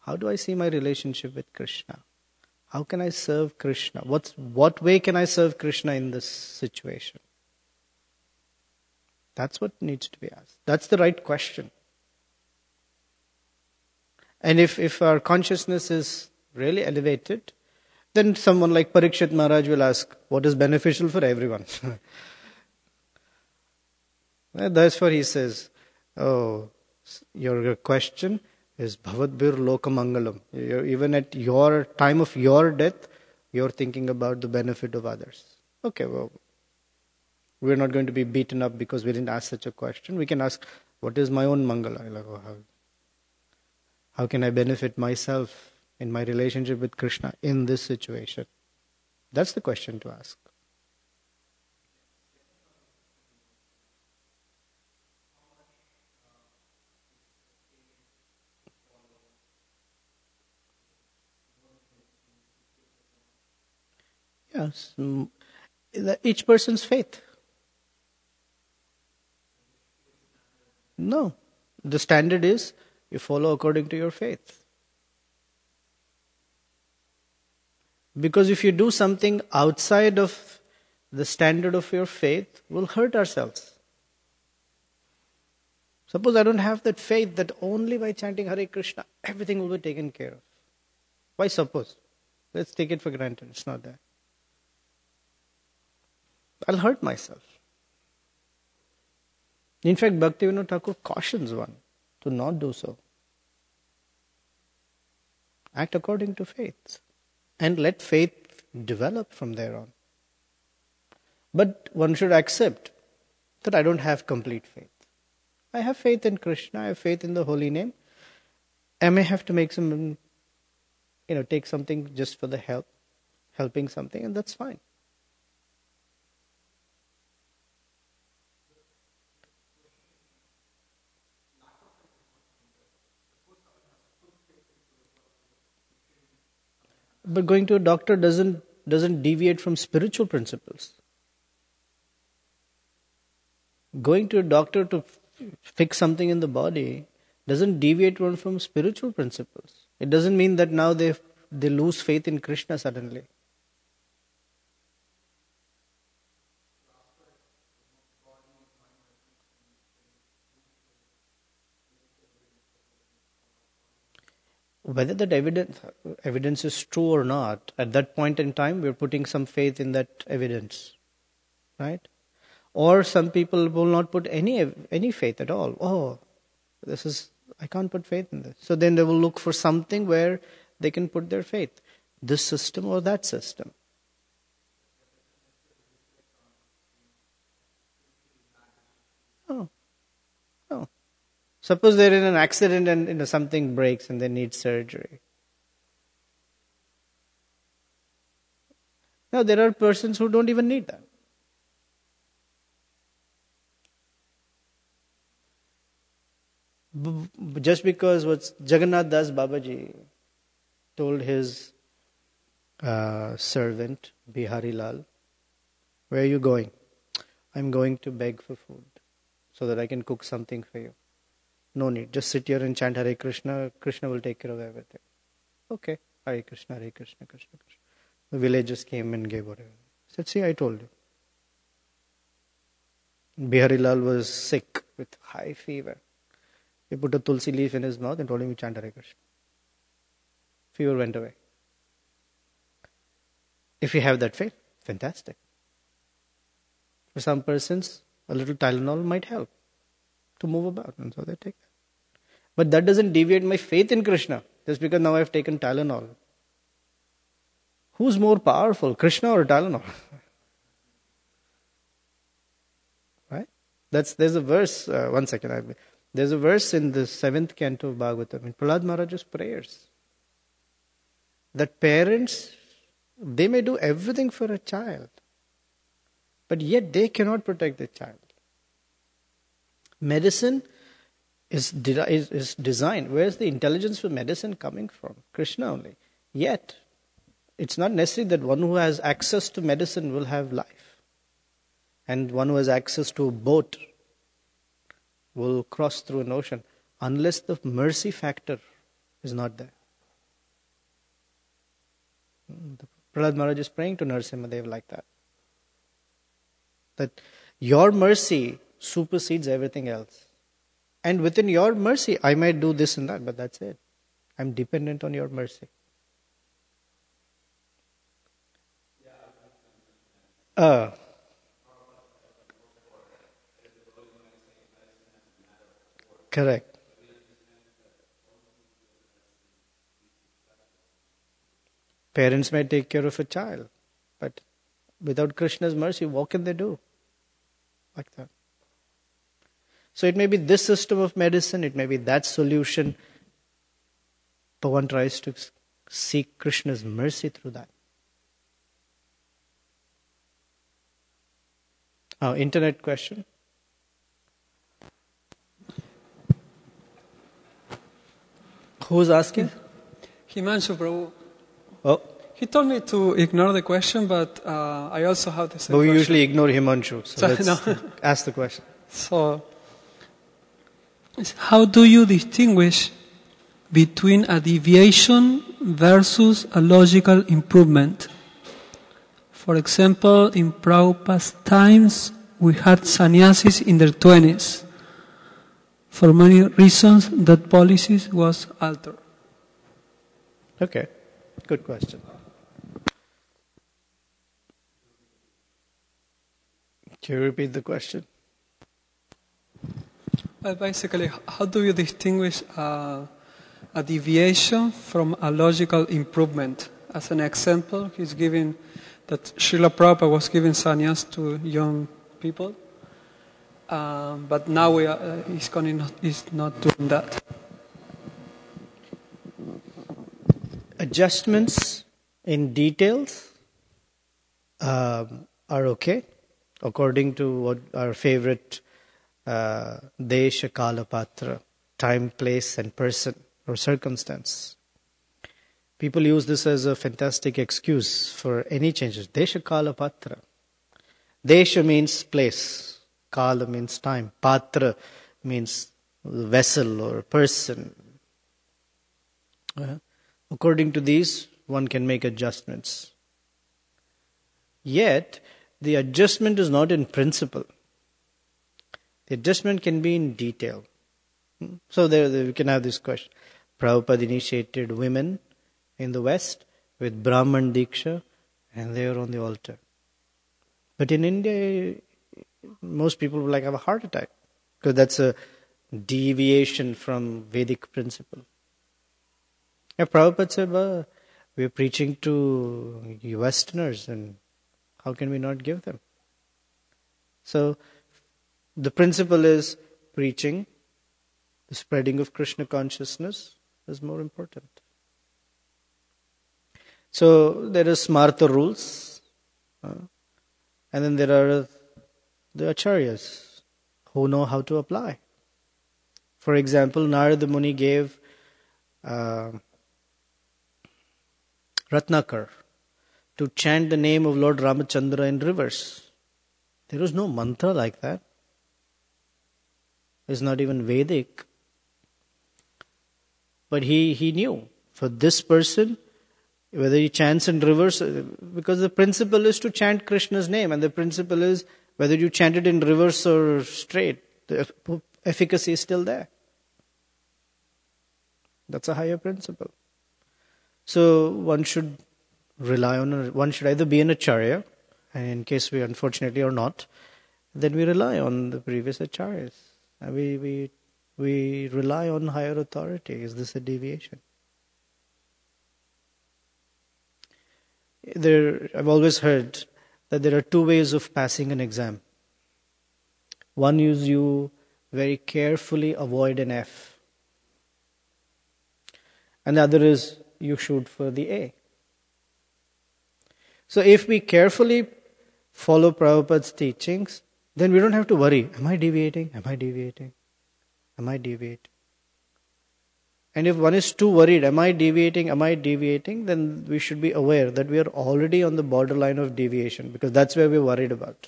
How do I see my relationship with Krishna? How can I serve Krishna? What way can I serve Krishna in this situation? That's what needs to be asked. That's the right question. And if our consciousness is really elevated, then someone like Parikshit Maharaj will ask, what is beneficial for everyone? That's what he says. Oh, your question is Bhavadbir Lokamangalam. Even at your time of your death, you're thinking about the benefit of others. Okay, well, we're not going to be beaten up because we didn't ask such a question. We can ask, what is my own Mangala? Like, how can I benefit myself in my relationship with Krishna in this situation? That's the question to ask. Yes, each person's faith. No, the standard is you follow according to your faith. Because if you do something outside of the standard of your faith, we'll hurt ourselves. Suppose I don't have that faith that only by chanting Hare Krishna, everything will be taken care of. Why suppose? Let's take it for granted. It's not there. I'll hurt myself. In fact, Bhaktivinoda Thakur cautions one to not do so. Act according to faith. And let faith develop from there on. But one should accept that I don't have complete faith. I have faith in Krishna, I have faith in the holy name. I may have to make some, take something just for the helping something, and that's fine. But going to a doctor doesn't deviate from spiritual principles. Going to a doctor to fix something in the body doesn't deviate one from spiritual principles. It doesn't mean that now they lose faith in Krishna suddenly. Whether that evidence is true or not, at that point in time, we're putting some faith in that evidence, right? Or some people will not put any faith at all. Oh, I can't put faith in this. So then they will look for something where they can put their faith. This system or that system. Oh. Suppose they're in an accident and something breaks and they need surgery. Now there are persons who don't even need that. Just because what Jagannath Das Babaji told his servant, Bihari Lal, where are you going? I'm going to beg for food so that I can cook something for you. No need, just sit here and chant Hare Krishna, Krishna will take care of everything. Okay, Hare Krishna, Krishna Krishna. The villagers came and gave whatever. He said, see, I told you. Bihari Lal was sick with high fever. He put a tulsi leaf in his mouth and told him to chant Hare Krishna. Fever went away. If you have that faith, fantastic. For some persons, a little Tylenol might help to move about, and so they take that. But that doesn't deviate my faith in Krishna, just because now I've taken Tylenol. Who's more powerful, Krishna or Tylenol? Right? There's a verse, one second. There's a verse in the 7th canto of Bhagavatam, in Prahlad Maharaj's prayers, that parents, they may do everything for a child, but yet they cannot protect the child. Medicine is designed. Where's the intelligence for medicine coming from? Krishna only. Yet, it's not necessary that one who has access to medicine will have life. And one who has access to a boat will cross through an ocean unless the mercy factor is not there. Prahlad Maharaj is praying to Narasimhadev like that. That your mercy supersedes everything else. And within your mercy, I might do this and that, but that's it. I'm dependent on your mercy. Correct. Parents may take care of a child, but without Krishna's mercy, what can they do? Like that. So it may be this system of medicine, it may be that solution, but one tries to seek Krishna's mercy through that. Internet question. Who's asking? Himanshu Prabhu. Oh. He told me to ignore the question, but I also have the same But we question. usually ignore Himanshu, so let's No. ask the question. So, how do you distinguish between a deviation versus a logical improvement? For example, in Prabhupada's times, we had sannyasis in their 20s. For many reasons, that policy was altered. Okay, good question. Can you repeat the question? Well, basically, how do you distinguish a deviation from a logical improvement? As an example, he's giving that Srila Prabhupada was giving sannyas to young people, but now ISKCON is not doing that. Adjustments in details are okay, according to what our favorite Desha, Kala, Patra, time, place and person or circumstance. People use this as a fantastic excuse for any changes. Desha, Kala, Patra. Desha means place. Kala means time. Patra means vessel or person. According to these, one can make adjustments. Yet, the adjustment is not in principle. The adjustment can be in detail. So there we can have this question. Prabhupada initiated women in the West with Brahman Diksha, and they are on the altar. But in India, most people will have a heart attack, because that's a deviation from Vedic principle. Yeah, Prabhupada said, well, we're preaching to Westerners, and how can we not give them? So, the principle is preaching, the spreading of Krishna consciousness is more important. So, there are smarta rules, and then there are the acharyas who know how to apply. For example, Narada Muni gave Ratnakar to chant the name of Lord Ramachandra in rivers. There was no mantra like that. It's not even Vedic. But he knew, for this person, whether he chants in rivers, because the principle is to chant Krishna's name, and the principle is whether you chant it in reverse or straight, the efficacy is still there. That's a higher principle. So one should rely on, one should either be an acharya, and in case we unfortunately are not, then we rely on the previous acharyas. And we rely on higher authority. Is this a deviation? I've always heard that there are two ways of passing an exam. One is you very carefully avoid an F. And the other is you shoot for the A. So if we carefully follow Prabhupada's teachings, then we don't have to worry, am I deviating? Am I deviating? Am I deviating? And if one is too worried, am I deviating? Am I deviating? Then we should be aware that we are already on the borderline of deviation, because that's where we're worried about.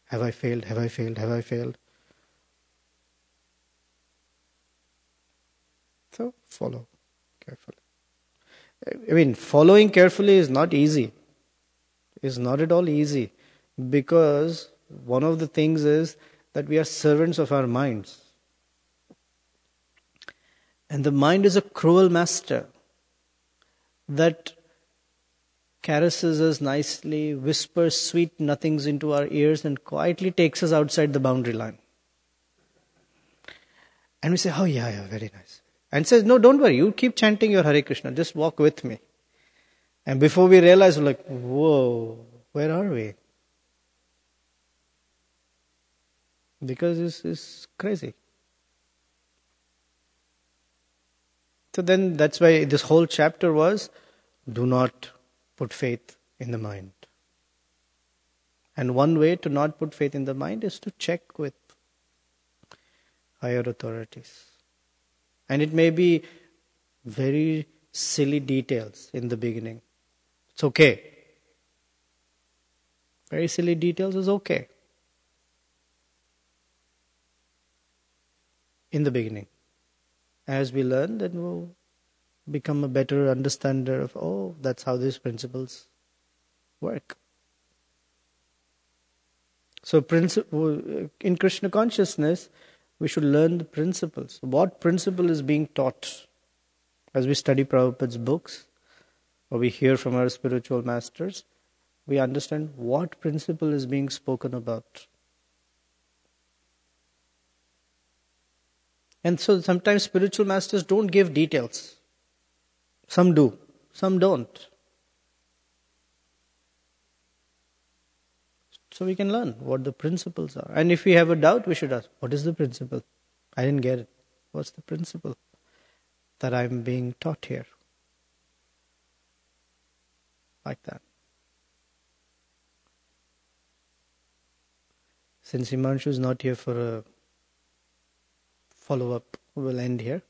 Have I failed? Have I failed? Have I failed? So follow carefully. I mean, following carefully is not easy. It's not at all easy, because one of the things is that we are servants of our minds. And the mind is a cruel master that caresses us nicely, whispers sweet nothings into our ears, and quietly takes us outside the boundary line. And we say, oh yeah, very nice. And says, no, don't worry, you keep chanting your Hare Krishna, just walk with me. And before we realize, we're like, whoa, where are we? Because it's crazy. So then that's why this whole chapter was, do not put faith in the mind. And one way to not put faith in the mind is to check with higher authorities. And it may be very silly details in the beginning. It's okay. Very silly details is okay. In the beginning. As we learn, then we'll become a better understander of, oh, that's how these principles work. So in Krishna consciousness, we should learn the principles. What principle is being taught? As we study Prabhupada's books, or we hear from our spiritual masters, we understand what principle is being spoken about. And so sometimes spiritual masters don't give details. Some do, some don't. So we can learn what the principles are. And if we have a doubt, we should ask, what is the principle? I didn't get it. What's the principle that I'm being taught here? Like that. Since Himanshu is not here for a follow-up, we'll end here.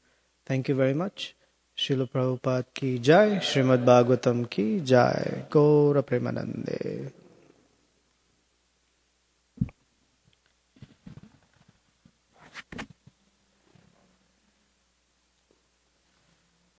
Thank you very much. Srila Prabhupada ki jai, Srimad Bhagavatam ki jai, Gaura Premanande.